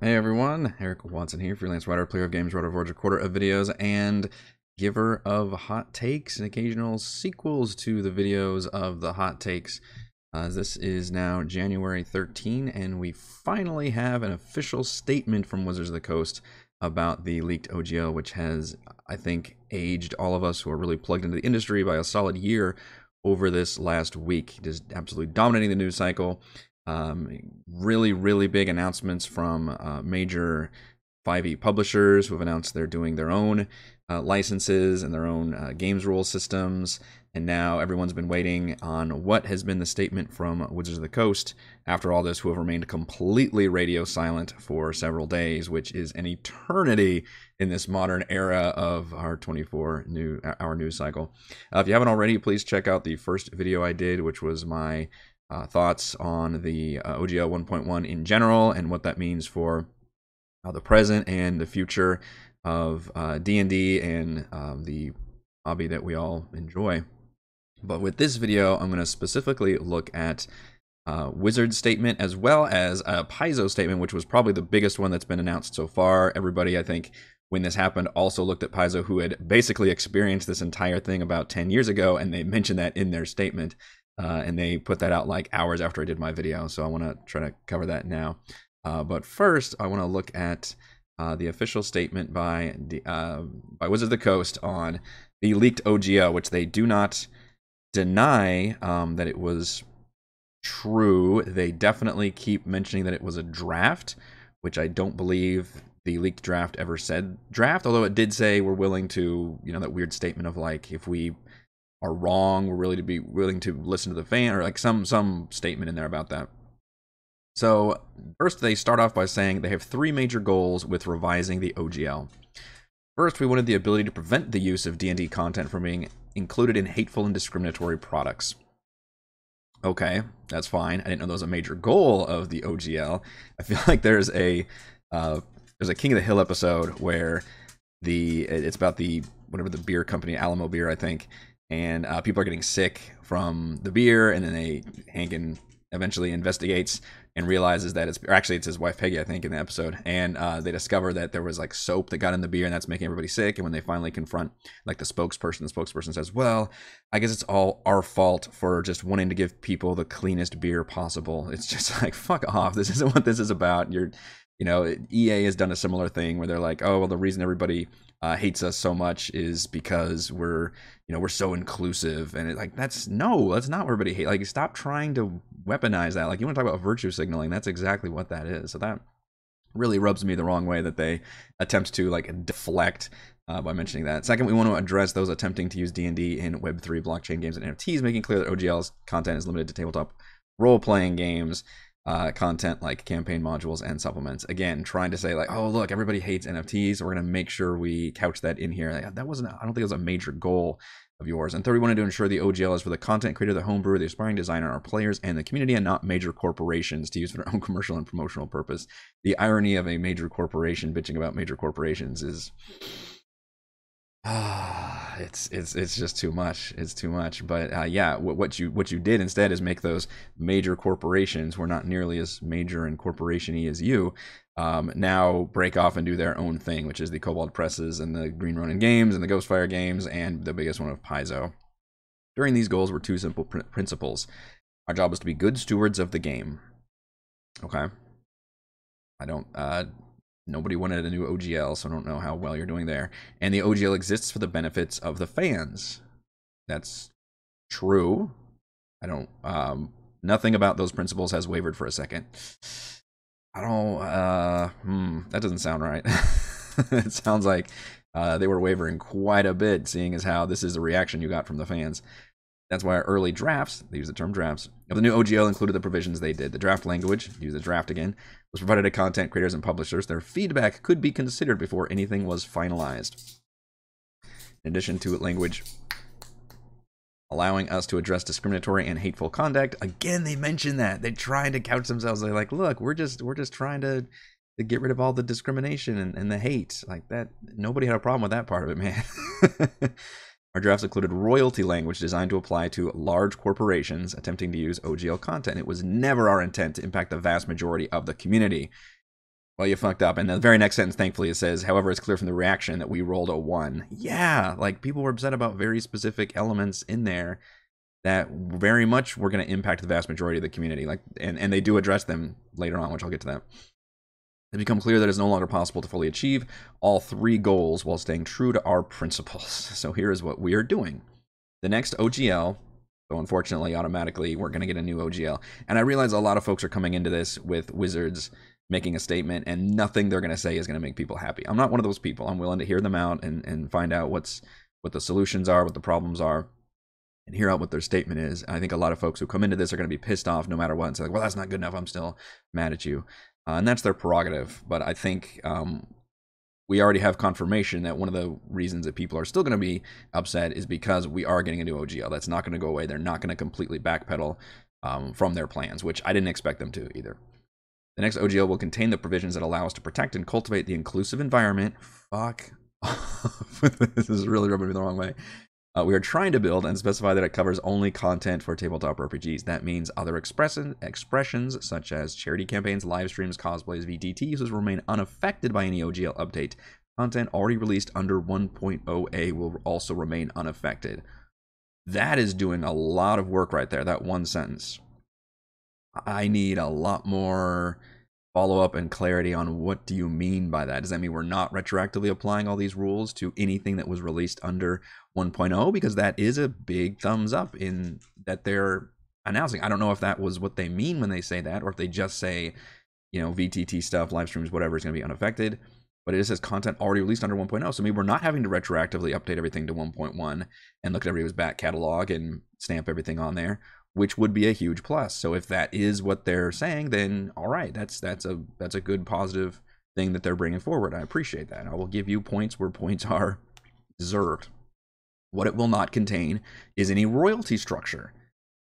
Hey everyone, Eric Watson here, freelance writer, player of games, writer of recorder of videos, and giver of hot takes and occasional sequels to the videos of the hot takes. This is now January 13, and we finally have an official statement from Wizards of the Coast about the leaked OGL, which has, I think, aged all of us who are really plugged into the industry by a solid year over this last week. Just absolutely dominating the news cycle. Really big announcements from major 5e publishers who have announced they're doing their own licenses and their own games rule systems. And now everyone's been waiting on what has been the statement from Wizards of the Coast after all this, who have remained completely radio silent for several days, which is an eternity in this modern era of our 24-hour news cycle. If you haven't already, please check out the first video I did, which was my thoughts on the OGL 1.1 in general and what that means for the present and the future of D&D and the hobby that we all enjoy. But with this video, I'm going to specifically look at Wizard's statement as well as a Paizo statement, which was probably the biggest one that's been announced so far. Everybody, I think, when this happened, also looked at Paizo, who had basically experienced this entire thing about 10 years ago, and they mentioned that in their statement. And they put that out like hours after I did my video, so I want to try to cover that now. But first, I want to look at the official statement by Wizards of the Coast on the leaked OGL, which they do not deny that it was true. They definitely keep mentioning that it was a draft, which I don't believe the leaked draft ever said draft, although it did say we're willing to, that weird statement of like, if we are wrong, we're really to be willing to listen to the fan, or like some statement in there about that. So first, they start off by saying they have three major goals with revising the OGL. First, we wanted the ability to prevent the use of D&D content from being included in hateful and discriminatory products. Okay, that's fine. I didn't know that was a major goal of the OGL. I feel like there's a King of the Hill episode where it's about whatever the beer company, Alamo Beer, I think. And people are getting sick from the beer, and then Hankin eventually investigates and realizes that it's his wife Peggy, I think, in the episode, and they discover that there was like soap that got in the beer, and that's making everybody sick. And when they finally confront like the spokesperson says, "Well, I guess it's all our fault for just wanting to give people the cleanest beer possible." It's just like, fuck off. This isn't what this is about. EA has done a similar thing where they're like, "Oh, well, the reason everybody hates us so much is because we're so inclusive," and that's not what everybody hates. Like, stop trying to weaponize that. Like, you want to talk about virtue signaling? That's exactly what that is. So that really rubs me the wrong way that they attempt to like deflect by mentioning that. Second, we want to address those attempting to use D&D in Web3 blockchain games and NFTs, making clear that OGL's content is limited to tabletop role-playing games. Content like campaign modules and supplements. Again, trying to say like, oh look, everybody hates NFTs, so we're gonna make sure we couch that in here. Like, I don't think it was a major goal of yours. And third, we wanted to ensure the OGL is for the content creator, the homebrewer, the aspiring designer, our players, and the community, and not major corporations to use for their own commercial and promotional purpose. The irony of a major corporation bitching about major corporations is it's just too much. It's too much. But yeah, what you did instead is make those major corporations, who are not nearly as major and corporation-y as you, now break off and do their own thing, which is the Kobold Presses and the Green Ronin Games and the Ghostfire Games and the biggest one of Paizo. During these goals were two simple principles. Our job is to be good stewards of the game. Okay. Nobody wanted a new OGL, so I don't know how well you're doing there. And the OGL exists for the benefits of the fans. That's true. Nothing about those principles has wavered for a second. That doesn't sound right. It sounds like they were wavering quite a bit, seeing as how this is the reaction you got from the fans. That's why our early drafts, they use the term drafts, of the new OGL included the provisions they did. The draft language, use the draft again, was provided to content creators and publishers. Their feedback could be considered before anything was finalized. In addition to language allowing us to address discriminatory and hateful conduct, again, they mention that. They're trying to couch themselves. They're like, look, we're just trying to get rid of all the discrimination and the hate. Like that, nobody had a problem with that part of it, man. Our drafts included royalty language designed to apply to large corporations attempting to use OGL content. It was never our intent to impact the vast majority of the community. Well, you fucked up. And the very next sentence, thankfully, it says, however, it's clear from the reaction that we rolled a 1. Yeah, like people were upset about very specific elements in there that very much were going to impact the vast majority of the community. Like, and they do address them later on, which I'll get to that. It's become clear that it's no longer possible to fully achieve all 3 goals while staying true to our principles. So here is what we are doing. The next OGL, so unfortunately, automatically, we're going to get a new OGL. And I realize a lot of folks are coming into this with Wizards making a statement, and nothing they're going to say is going to make people happy. I'm not one of those people. I'm willing to hear them out and find out what the solutions are, what the problems are, and hear out what their statement is. I think a lot of folks who come into this are going to be pissed off no matter what and say, like, well, that's not good enough. I'm still mad at you. And that's their prerogative. But I think we already have confirmation that one of the reasons that people are still going to be upset is because we are getting a new OGL. That's not going to go away. They're not going to completely backpedal from their plans, which I didn't expect them to either. The next OGL will contain the provisions that allow us to protect and cultivate the inclusive environment. Fuck off. This is really rubbing me the wrong way. We are trying to build and specify that it covers only content for tabletop RPGs. That means other expressions such as charity campaigns, live streams, cosplays, VTT uses remain unaffected by any OGL update. Content already released under 1.0A will also remain unaffected. That is doing a lot of work right there, that one sentence. I need a lot more follow-up and clarity on what do you mean by that. Does that mean we're not retroactively applying all these rules to anything that was released under 1.0? Because that is a big thumbs up in that they're announcing. I don't know if that was what they mean when they say that, or if they just say, you know, VTT stuff, live streams, whatever is going to be unaffected. But it says content already released under 1.0. So maybe we're not having to retroactively update everything to 1.1 and look at everybody's back catalog and stamp everything on there, which would be a huge plus. So if that is what they're saying, then all right, that's a good positive thing that they're bringing forward. I appreciate that. I will give you points where points are deserved. What it will not contain is any royalty structure.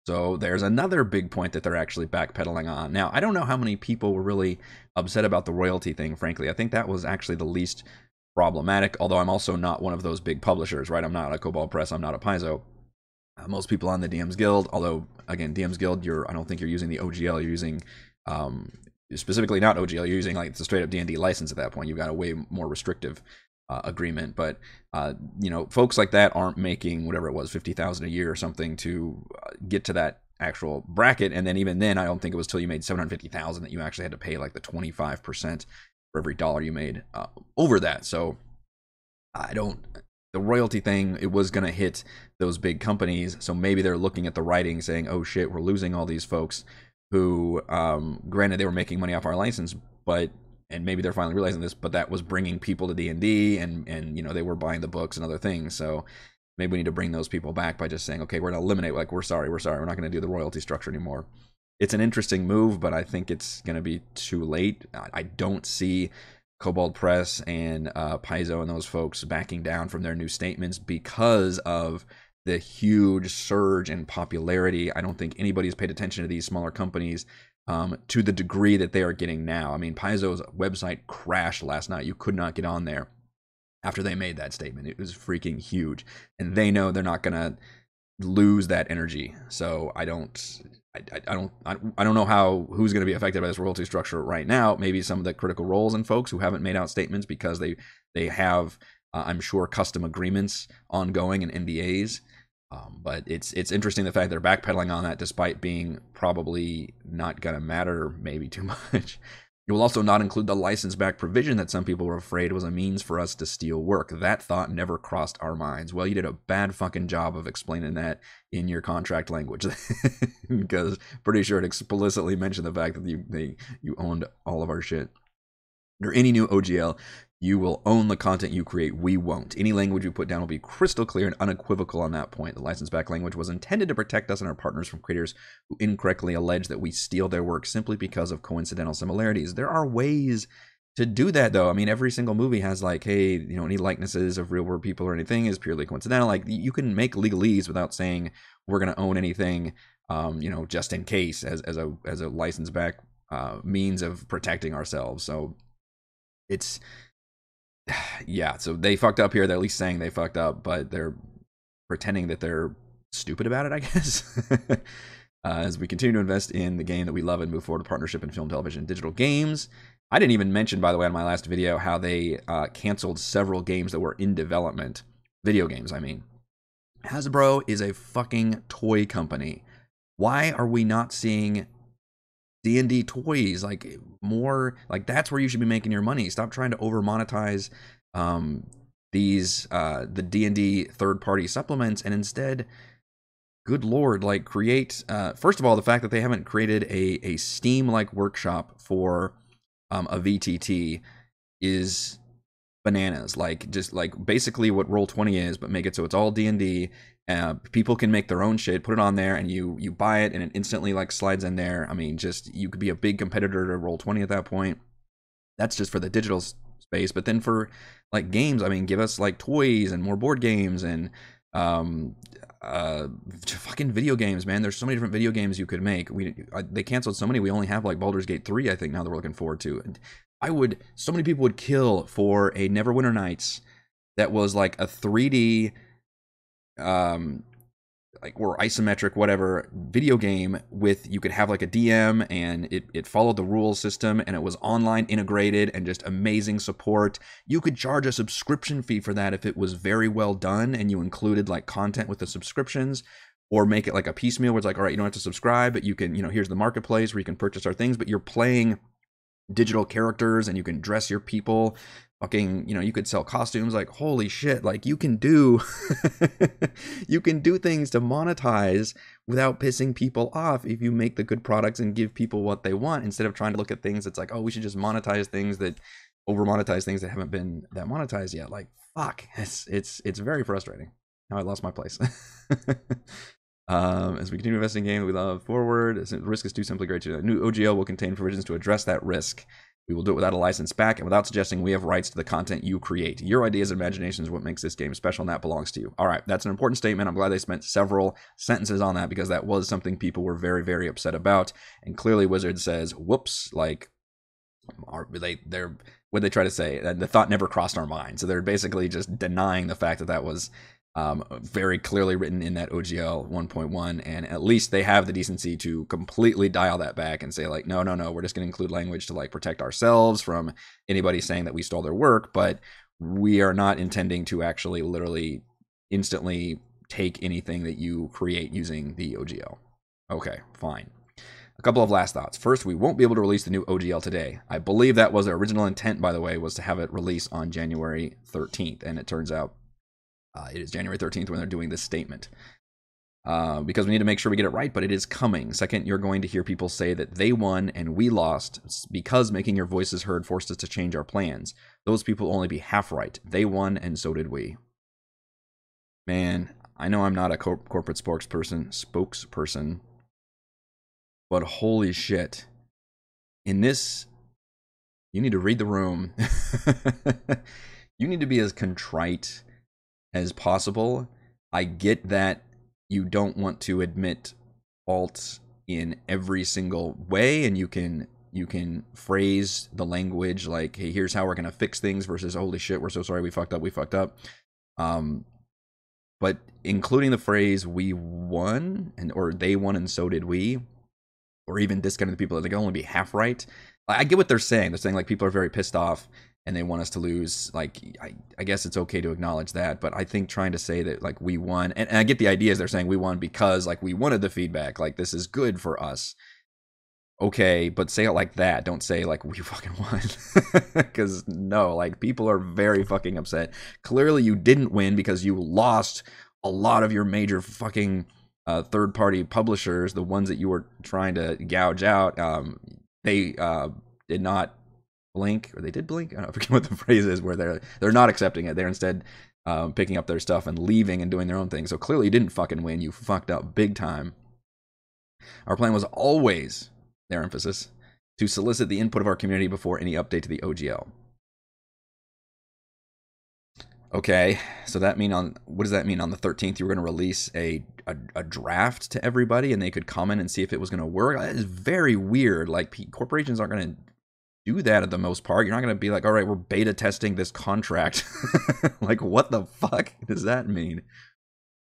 So there's another big point that they're actually backpedaling on. Now, I don't know how many people were really upset about the royalty thing, frankly. I think that was actually the least problematic, although I'm also not one of those big publishers, right? I'm not a Cobalt Press, I'm not a Paizo. Most people on the DM's Guild, although, again, DM's Guild, I don't think you're using the OGL, you're using, specifically not OGL, you're using like the straight up D&D license at that point. You've got a way more restrictive agreement, but you know, folks like that aren't making whatever it was, 50,000 a year or something to get to that actual bracket. And then even then, I don't think it was till you made 750,000 that you actually had to pay like the 25% for every dollar you made over that. So the royalty thing, it was going to hit those big companies. So maybe they're looking at the writing saying, oh shit, we're losing all these folks who, granted they were making money off our license, and maybe they're finally realizing this, but that was bringing people to D&D and you know, they were buying the books and other things. So maybe we need to bring those people back by just saying, okay, we're going to eliminate, like, we're sorry, we're not going to do the royalty structure anymore. It's an interesting move, but I think it's going to be too late. I don't see Cobalt Press and Paizo and those folks backing down from their new statements because of the huge surge in popularity. I don't think anybody's paid attention to these smaller companies to the degree that they are getting now. I mean, Paizo's website crashed last night. You could not get on there after they made that statement. It was freaking huge. And they know they're not going to lose that energy. So I don't know who's going to be affected by this royalty structure right now. Maybe some of the critical roles and folks who haven't made out statements because they have, I'm sure, custom agreements ongoing and NDAs. But it's interesting the fact they're backpedaling on that despite being probably not going to matter maybe too much. It will also not include the license back provision that some people were afraid was a means for us to steal work. That thought never crossed our minds. Well, you did a bad fucking job of explaining that in your contract language, because pretty sure it explicitly mentioned the fact that you owned all of our shit. Under any new OGL, you will own the content you create. We won't. Any language you put down will be crystal clear and unequivocal on that point. The license back language was intended to protect us and our partners from creators who incorrectly allege that we steal their work simply because of coincidental similarities. There are ways to do that, though. I mean, every single movie has like, hey, you know, any likenesses of real world people or anything is purely coincidental. Like, you can make legalese without saying we're going to own anything, you know, just in case as a license back means of protecting ourselves. So it's, yeah, so they fucked up here. They're at least saying they fucked up, but they're pretending that they're stupid about it, I guess. As we continue to invest in the game that we love and move forward to partnership in film, television, and digital games, I didn't even mention, by the way, on my last video, how they canceled several games that were in development. Video games, I mean. Hasbro is a fucking toy company. Why are we not seeing D&D toys? Like, more, like, that's where you should be making your money. Stop trying to over monetize the D&D third-party supplements, and instead, good lord, like, create, first of all, the fact that they haven't created a Steam-like workshop for a VTT is bananas. Like, just like basically what Roll20 is, but make it so it's all D&D. People can make their own shit, put it on there, and you buy it, and it instantly like slides in there. I mean, just, you could be a big competitor to Roll20 at that point. That's just for the digital space. But then for like games, I mean, give us like toys and more board games and fucking video games, man. There's so many different video games you could make. They canceled so many. We only have like Baldur's Gate 3, I think, now that we're looking forward to. And so many people would kill for a Neverwinter Nights that was like a 3D, like, or isometric, whatever, video game with, you could have like a DM, and it followed the rules system, and it was online integrated and just amazing support. You could charge a subscription fee for that if it was very well done and you included like content with the subscriptions, or make it like a piecemeal where it's like, all right, you don't have to subscribe, but you can, here's the marketplace where you can purchase our things, but you're playing digital characters and you can dress your people. Fucking, you could sell costumes. Like, holy shit, like, you can do you can do things to monetize without pissing people off if you make the good products and give people what they want, instead of trying to look at things that's like, oh, we should just monetize things that over monetize things that haven't been that monetized yet. Like, fuck, it's very frustrating. Now I lost my place. As we continue investing in games we love forward, risk is too simply great to. New OGL will contain provisions to address that risk. We will do it without a license back and without suggesting we have rights to the content you create. Your ideas and imagination is what makes this game special, and that belongs to you. All right, that's an important statement. I'm glad they spent several sentences on that, because that was something people were very, very upset about. And clearly Wizard says, whoops, like, they're what they try to say, the thought never crossed our mind. So they're basically just denying the fact that that was very clearly written in that OGL 1.1, and at least they have the decency to completely dial that back and say, like, no, we're just going to include language to like protect ourselves from anybody saying that we stole their work, but we are not intending to actually literally instantly take anything that you create using the OGL. Okay, fine. A couple of last thoughts. First, we won't be able to release the new OGL today. I believe that was their original intent, by the way, was to have it released on January 13th, and it turns out it is January 13th when they're doing this statement. Because we need to make sure we get it right, but it is coming. Second, you're going to hear people say that they won and we lost because making your voices heard forced us to change our plans. Those people will only be half right. They won and so did we. Man, I know I'm not a corporate spokesperson, but holy shit. In this, you need to read the room. You need to be as contrite as possible. I get that you don't want to admit faults in every single way, and you can phrase the language like, hey, here's how we're gonna fix things, versus holy shit, we're so sorry, we fucked up. But including the phrase we won, or they won and so did we, or even discounting the people that they can only be half right. I get what they're saying. They're saying like people are very pissed off and they want us to lose. Like, I guess it's okay to acknowledge that, but I think trying to say that like we won, and I get the idea is they're saying we won because like we wanted the feedback, like this is good for us. Okay, but say it like that. Don't say like we fucking won. Because no, like people are very fucking upset. Clearly you didn't win because you lost a lot of your major fucking third-party publishers, the ones that you were trying to gouge out. They did not blink, or they did blink. I forget what the phrase is, where they're not accepting it. They're instead picking up their stuff and leaving and doing their own thing. So clearly you didn't fucking win. You fucked up big time. Our plan was always, their emphasis, to solicit the input of our community before any update to the OGL. Okay, so that what does that mean? On the 13th, you were going to release a draft to everybody, and they could comment and see if it was going to work? That is very weird. Like, corporations aren't going to do that at the most part. You're not going to be like, all right, we're beta testing this contract. Like, what the fuck does that mean?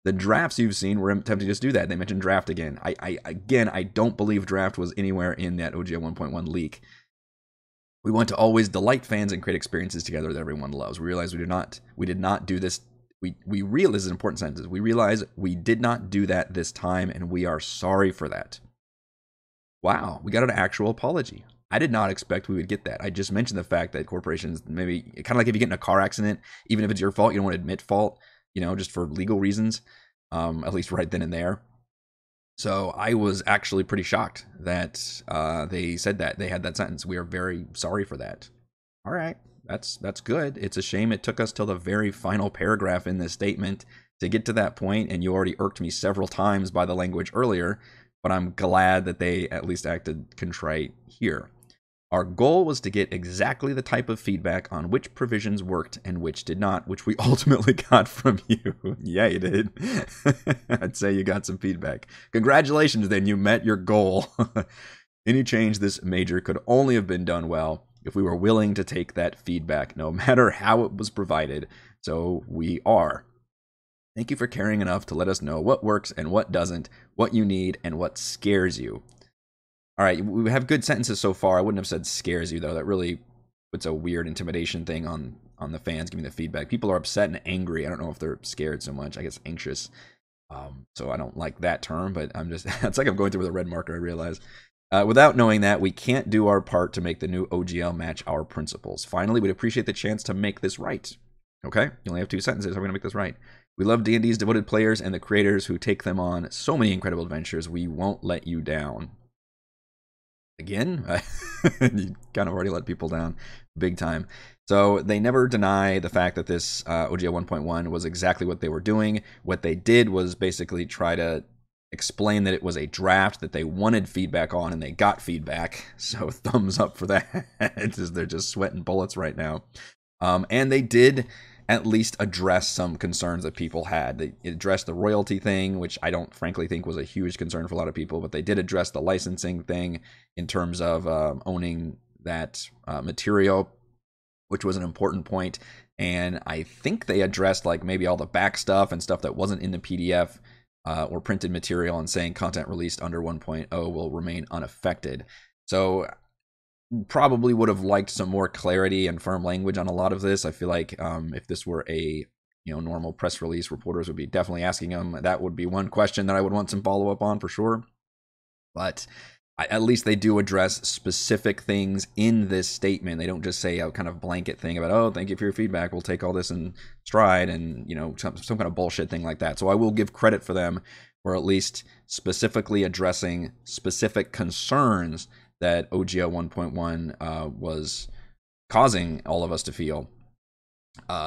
The drafts you've seen were attempting to just do that. They mentioned draft again. I don't believe draft was anywhere in that OGL 1.1 leak. We want to always delight fans and create experiences together that everyone loves. We realize we did not do this. We realize, this is an important sentence. We realize we did not do that this time, and we are sorry for that. Wow, we got an actual apology. I did not expect we would get that. I just mentioned the fact that corporations, maybe kind of like if you get in a car accident, even if it's your fault, you don't want to admit fault, you know, just for legal reasons, at least right then and there. So I was actually pretty shocked that they said that. They had that sentence. We are very sorry for that. All right, that's good. It's a shame it took us till the very final paragraph in this statement to get to that point, and you already irked me several times by the language earlier, but I'm glad that they at least acted contrite here. Our goal was to get exactly the type of feedback on which provisions worked and which did not, which we ultimately got from you. Yeah, you did. I'd say you got some feedback. Congratulations, then. You met your goal. Any change this major could only have been done well if we were willing to take that feedback, no matter how it was provided. So we are. Thank you for caring enough to let us know what works and what doesn't, what you need, and what scares you. All right, we have good sentences so far. I wouldn't have said scares you, though. That really puts a weird intimidation thing on the fans giving the feedback. People are upset and angry. I don't know if they're scared so much. I guess anxious. So I don't like that term, but I'm just, it's like I'm going through with a red marker, I realize. Without knowing that, we can't do our part to make the new OGL match our principles. Finally, we'd appreciate the chance to make this right. Okay, you only have 2 sentences. How are we going to make this right? We love D&D's devoted players and the creators who take them on so many incredible adventures. We won't let you down. Again, you kind of already let people down big time. So they never deny the fact that this OGL 1.1 was exactly what they were doing. What they did was basically try to explain that it was a draft that they wanted feedback on, and they got feedback. So thumbs up for that. They're just sweating bullets right now. And they did at least address some concerns that people had. They addressed the royalty thing, which I don't frankly think was a huge concern for a lot of people, but they did address the licensing thing in terms of owning that material, which was an important point. And I think they addressed like maybe all the back stuff and stuff that wasn't in the PDF or printed material, and saying content released under 1.0 will remain unaffected. So probably would have liked some more clarity and firm language on a lot of this. I feel like if this were a normal press release, reporters would be definitely asking them. That would be one question that I would want some follow up on for sure. But at least they do address specific things in this statement. They don't just say a kind of blanket thing about, oh, thank you for your feedback, we'll take all this in stride, and some kind of bullshit thing like that. So I will give credit for them for at least specifically addressing specific concerns that OGL 1.1 was causing all of us to feel.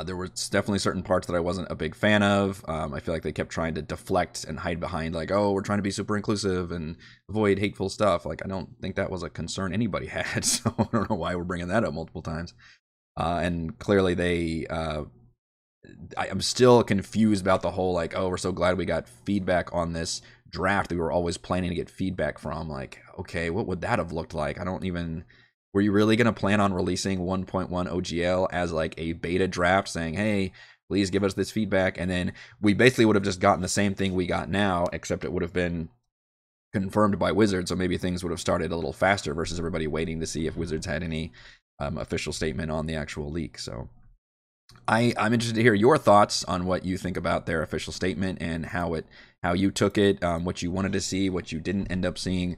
There were definitely certain parts that I wasn't a big fan of. I feel like they kept trying to deflect and hide behind like, oh, we're trying to be super inclusive and avoid hateful stuff. Like, I don't think that was a concern anybody had, so I don't know why we're bringing that up multiple times. And clearly they... I'm still confused about the whole like, oh, we're so glad we got feedback on this draft that we were always planning to get feedback from. Like, okay, what would that have looked like? I don't even... Were you really going to plan on releasing 1.1 OGL as like a beta draft saying, hey, please give us this feedback? And then we basically would have just gotten the same thing we got now, except it would have been confirmed by Wizards. So maybe things would have started a little faster versus everybody waiting to see if Wizards had any official statement on the actual leak. So I'm interested to hear your thoughts on what you think about their official statement and how you took it, what you wanted to see, what you didn't end up seeing.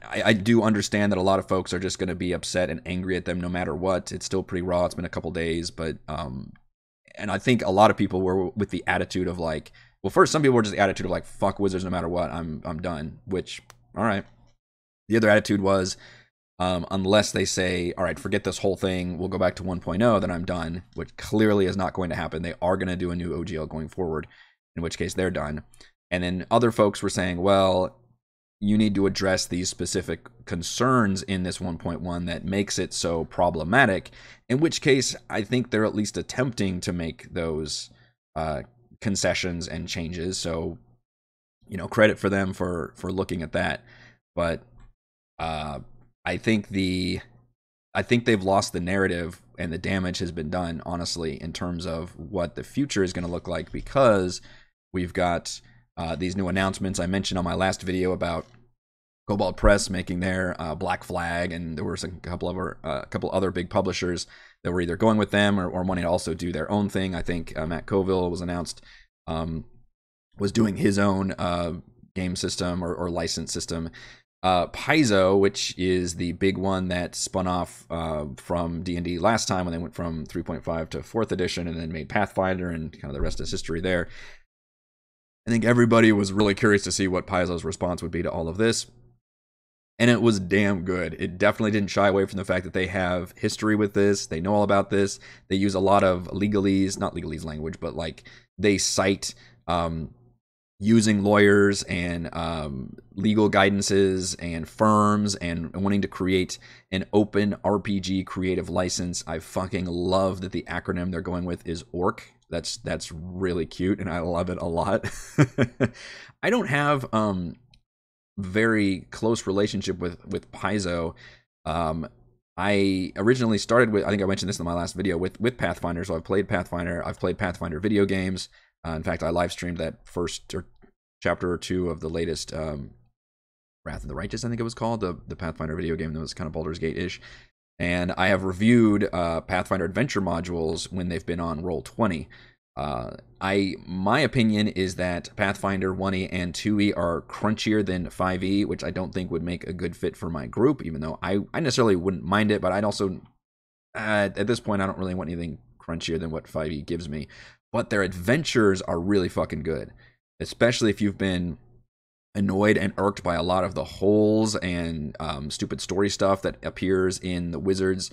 I do understand that a lot of folks are just going to be upset and angry at them no matter what. It's still pretty raw. It's been a couple days, but and I think a lot of people were with the attitude of like, well, first some people were just the attitude of like, fuck Wizards no matter what. I'm done. Which, all right. The other attitude was, unless they say, all right, forget this whole thing, we'll go back to 1.0, then I'm done, which clearly is not going to happen. They are going to do a new OGL going forward, in which case they're done. And then other folks were saying, well, you need to address these specific concerns in this 1.1 that makes it so problematic, in which case I think they're at least attempting to make those concessions and changes. So, credit for them for looking at that. But I think they've lost the narrative, and the damage has been done, honestly, in terms of what the future is going to look like, because we've got these new announcements I mentioned on my last video about Cobalt Press making their Black Flag, and there were a couple other big publishers that were either going with them or wanting to also do their own thing. I think Matt Colville was announced was doing his own game system or license system. Paizo, which is the big one that spun off from D&D last time when they went from 3.5 to 4th edition and then made Pathfinder, and kind of the rest is history there. I think everybody was really curious to see what Paizo's response would be to all of this. And it was damn good. It definitely didn't shy away from the fact that they have history with this. They know all about this. They use a lot of legalese, not legalese language, but like they cite using lawyers and legal guidances and firms and wanting to create an open RPG creative license. I fucking love that the acronym they're going with is ORC. That's really cute, and I love it a lot. I don't have very close relationship with Paizo. I originally started with, I think I mentioned this in my last video, with Pathfinder. So I've played Pathfinder. I've played Pathfinder video games. In fact, I live streamed that first chapter or two of the latest Wrath of the Righteous, I think it was called, the Pathfinder video game that was kind of Baldur's Gate-ish. And I have reviewed Pathfinder adventure modules when they've been on Roll20. My opinion is that Pathfinder 1e and 2e are crunchier than 5e, which I don't think would make a good fit for my group, even though I necessarily wouldn't mind it, but I'd also, at this point, I don't really want anything crunchier than what 5e gives me. But their adventures are really fucking good, especially if you've been annoyed and irked by a lot of the holes and stupid story stuff that appears in the Wizards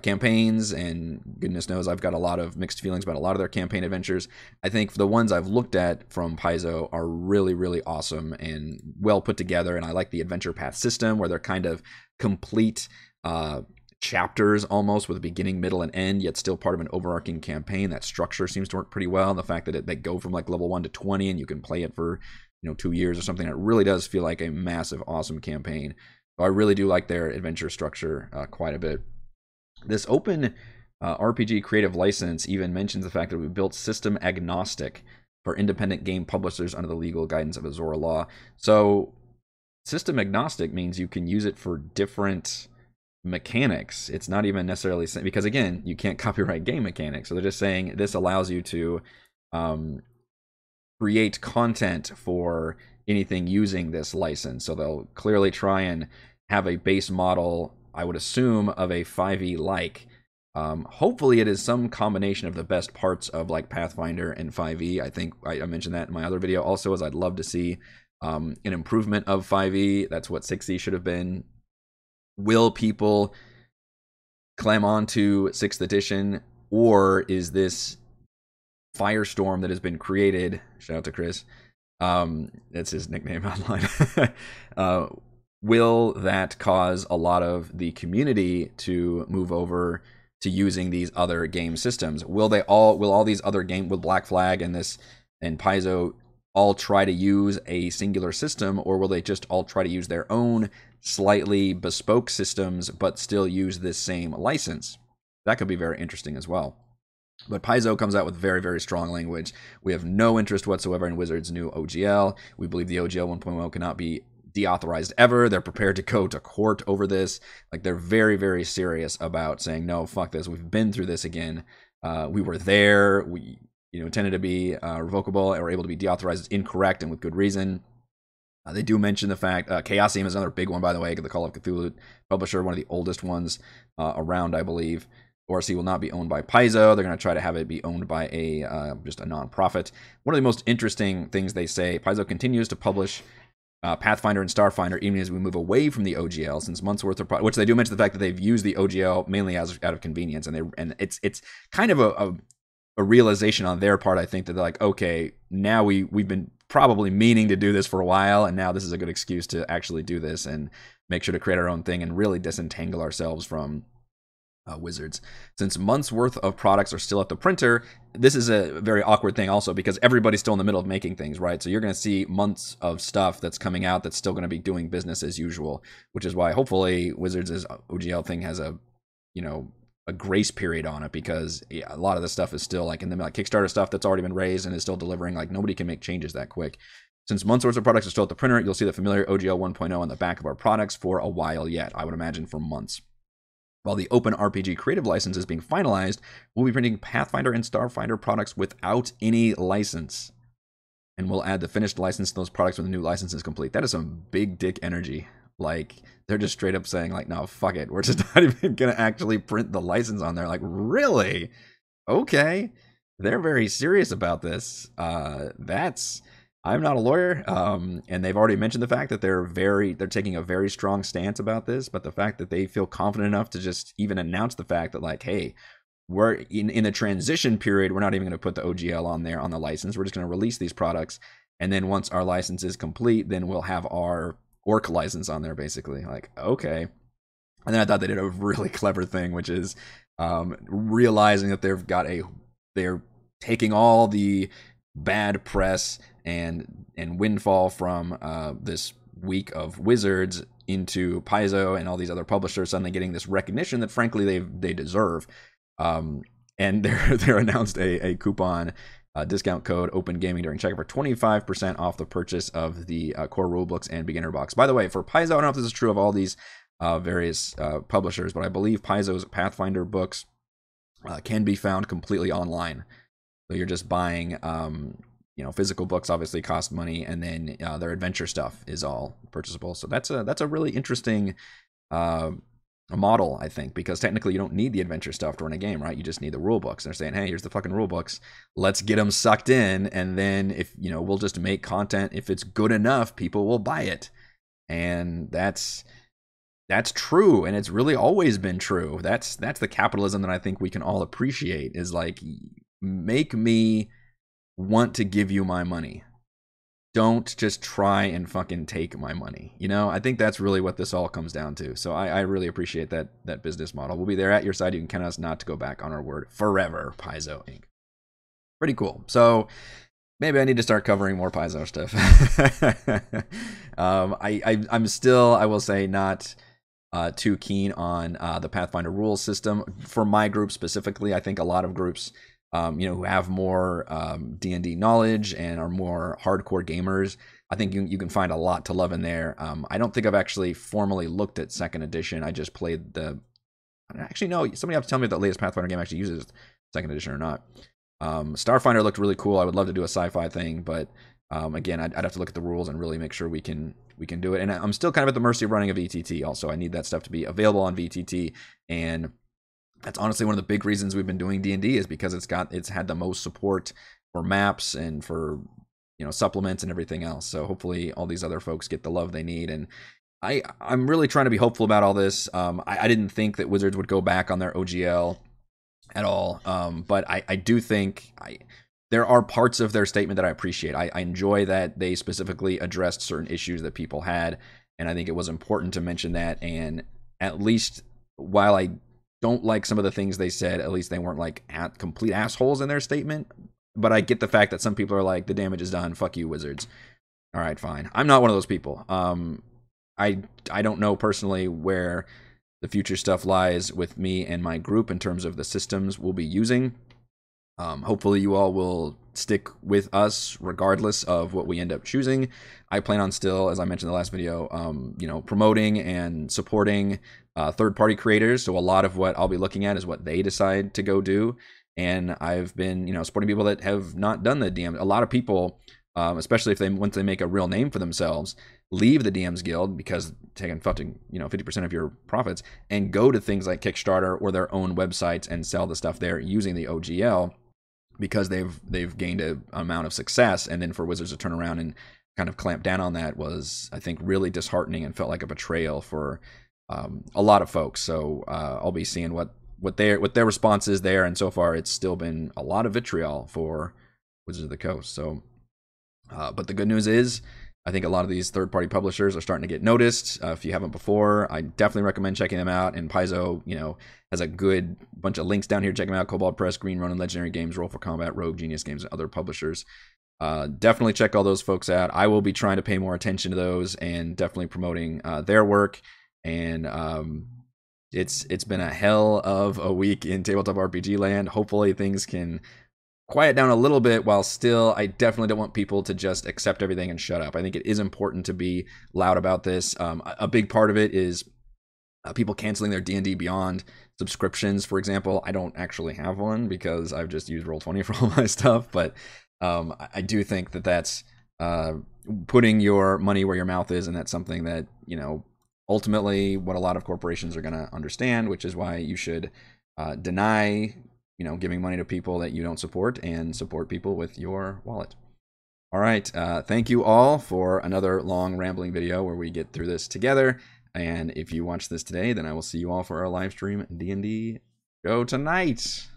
campaigns, and goodness knows I've got a lot of mixed feelings about a lot of their campaign adventures. I think the ones I've looked at from Paizo are really, really awesome and well put together, and I like the adventure path system where they're kind of complete chapters almost, with a beginning, middle, and end, yet still part of an overarching campaign. That structure seems to work pretty well, and the fact that they go from like level 1 to 20 and you can play it for 2 years or something, it really does feel like a massive, awesome campaign. So I really do like their adventure structure quite a bit. This open RPG creative license even mentions the fact that we built system agnostic for independent game publishers under the legal guidance of Azora law. So system agnostic means you can use it for different mechanics. It's not even necessarily, because again, you can't copyright game mechanics. So they're just saying this allows you to create content for anything using this license. So they'll clearly try and have a base model, I would assume, of a 5e like. Hopefully it is some combination of the best parts of like Pathfinder and 5e. I think I mentioned that in my other video also, as I'd love to see an improvement of 5e. That's what 6e should have been. Will people climb on to 6th edition, or is this firestorm that has been created, shout out to Chris, that's his nickname online, will that cause a lot of the community to move over to using these other game systems? Will all these other games, with Black Flag and Paizo, all try to use a singular system, or will they just all try to use their own slightly bespoke systems but still use this same license? That could be very interesting as well. But Paizo comes out with very, very strong language. We have no interest whatsoever in Wizards' new OGL. We believe the OGL 1.0 cannot be deauthorized ever. They're prepared to go to court over this. Like, they're very, very serious about saying, no, fuck this. We've been through this again. We were there. We intended to be revocable or able to be deauthorized. It's incorrect, and with good reason. They do mention the fact, Chaosium is another big one, by the way, the Call of Cthulhu publisher, one of the oldest ones around, I believe. ORC will not be owned by Paizo. They're going to try to have it be owned by just a nonprofit. One of the most interesting things they say, Paizo continues to publish Pathfinder and Starfinder even as we move away from the OGL, since months worth of which they do mention the fact that they've used the OGL mainly out of convenience, and it's kind of a realization on their part, I think, that they're like, okay, now we've been probably meaning to do this for a while, and now this is a good excuse to actually do this and make sure to create our own thing and really disentangle ourselves from Wizards. Since months worth of products are still at the printer, this is a very awkward thing also, because everybody's still in the middle of making things, right? So you're going to see months of stuff that's coming out that's still going to be doing business as usual, which is why hopefully Wizards' OGL thing has a grace period on it, because a lot of the stuff is still like in the Kickstarter stuff that's already been raised and is still delivering. Like, nobody can make changes that quick. Since most sorts of products are still at the printer, you'll see the familiar OGL 1.0 on the back of our products for a while yet. I would imagine for months. While the Open RPG Creative license is being finalized, we'll be printing Pathfinder and Starfinder products without any license. And we'll add the finished license to those products when the new license is complete. That is some big dick energy. Like, they're just straight up saying, like, no, fuck it. We're just not even going to actually print the license on there. Like, really? Okay. They're very serious about this. I'm not a lawyer, and they've already mentioned the fact that they're taking a very strong stance about this, but the fact that they feel confident enough to just even announce the fact that, like, hey, we're in the transition period, we're not even going to put the OGL on there on the license. We're just going to release these products, and then once our license is complete, then we'll have our orc license on there, basically. Like, okay. And then I thought they did a really clever thing, which is realizing that they're taking all the bad press and windfall from this week of Wizards into Paizo and all these other publishers suddenly getting this recognition that frankly they deserve. And they're announced a coupon discount code Open Gaming during checkout for 25% off the purchase of the core rulebooks and beginner box. By the way, for Paizo, I don't know if this is true of all these various publishers, but I believe Paizo's Pathfinder books can be found completely online. So you're just buying, physical books obviously cost money, and then their adventure stuff is all purchasable. So that's a really interesting model, I think, because technically you don't need the adventure stuff to run a game, right? You just need the rule books. They're saying, hey, here's the fucking rule books. Let's get them sucked in, and then if we'll just make content. If it's good enough, people will buy it, and that's true, and it's really always been true. That's the capitalism that I think we can all appreciate. Is like, make me want to give you my money. Don't just try and fucking take my money. I think that's really what this all comes down to. So I really appreciate that business model. We'll be there at your side. You can count us not to go back on our word forever. Paizo Inc. Pretty cool. So maybe I need to start covering more Paizo stuff. I'm still, I will say, not too keen on the Pathfinder rules system. For my group specifically, I think a lot of groups who have more D&D knowledge and are more hardcore gamers, I think you can find a lot to love in there. I don't think I've actually formally looked at 2nd edition. I just played actually, no, somebody have to tell me if the latest Pathfinder game actually uses 2nd edition or not. Starfinder looked really cool. I would love to do a sci-fi thing, but again, I'd have to look at the rules and really make sure we can do it. And I'm still kind of at the mercy of running a VTT also. I need that stuff to be available on VTT, and that's honestly one of the big reasons we've been doing D&D, is because it's had the most support for maps and for supplements and everything else. So hopefully all these other folks get the love they need. And I'm really trying to be hopeful about all this. I didn't think that Wizards would go back on their OGL at all, but I do think there are parts of their statement that I appreciate. I enjoy that they specifically addressed certain issues that people had, and I think it was important to mention that. And at least, while I don't like some of the things they said, at least they weren't like complete assholes in their statement. But I get the fact that some people are like, the damage is done, fuck you, Wizards. All right, fine. I'm not one of those people. I don't know personally where the future stuff lies with me and my group in terms of the systems we'll be using. Hopefully you all will stick with us regardless of what we end up choosing. I plan on still, as I mentioned in the last video, promoting and supporting third-party creators. So a lot of what I'll be looking at is what they decide to go do. And I've been, supporting people that have not done the DM. A lot of people, especially once they make a real name for themselves, leave the DMs Guild because taking 50% of your profits and go to things like Kickstarter or their own websites and sell the stuff there using the OGL, because they've gained an amount of success. And then for Wizards to turn around and kind of clamp down on that was, I think, really disheartening and felt like a betrayal for a lot of folks. So I'll be seeing what their response is there. And so far, it's still been a lot of vitriol for Wizards of the Coast. So, but the good news is, I think a lot of these third-party publishers are starting to get noticed. If you haven't before, I definitely recommend checking them out. And Paizo, has a good bunch of links down here. Check them out: Cobalt Press, Green Ronin, Legendary Games, Roll for Combat, Rogue, Genius Games, and other publishers. Definitely check all those folks out. I will be trying to pay more attention to those and definitely promoting their work. And it's been a hell of a week in tabletop RPG land. Hopefully things can quiet down a little bit, while still, I definitely don't want people to just accept everything and shut up. I think it is important to be loud about this. A big part of it is people canceling their D&D Beyond subscriptions, for example. I don't actually have one because I've just used Roll20 for all my stuff, but I do think that that's putting your money where your mouth is, and that's something that, you know, ultimately what a lot of corporations are going to understand, which is why you should deny, you know, giving money to people that you don't support, and support people with your wallet. All right, thank you all for another long rambling video where we get through this together. And if you watch this today, then I will see you all for our live stream D&D show tonight.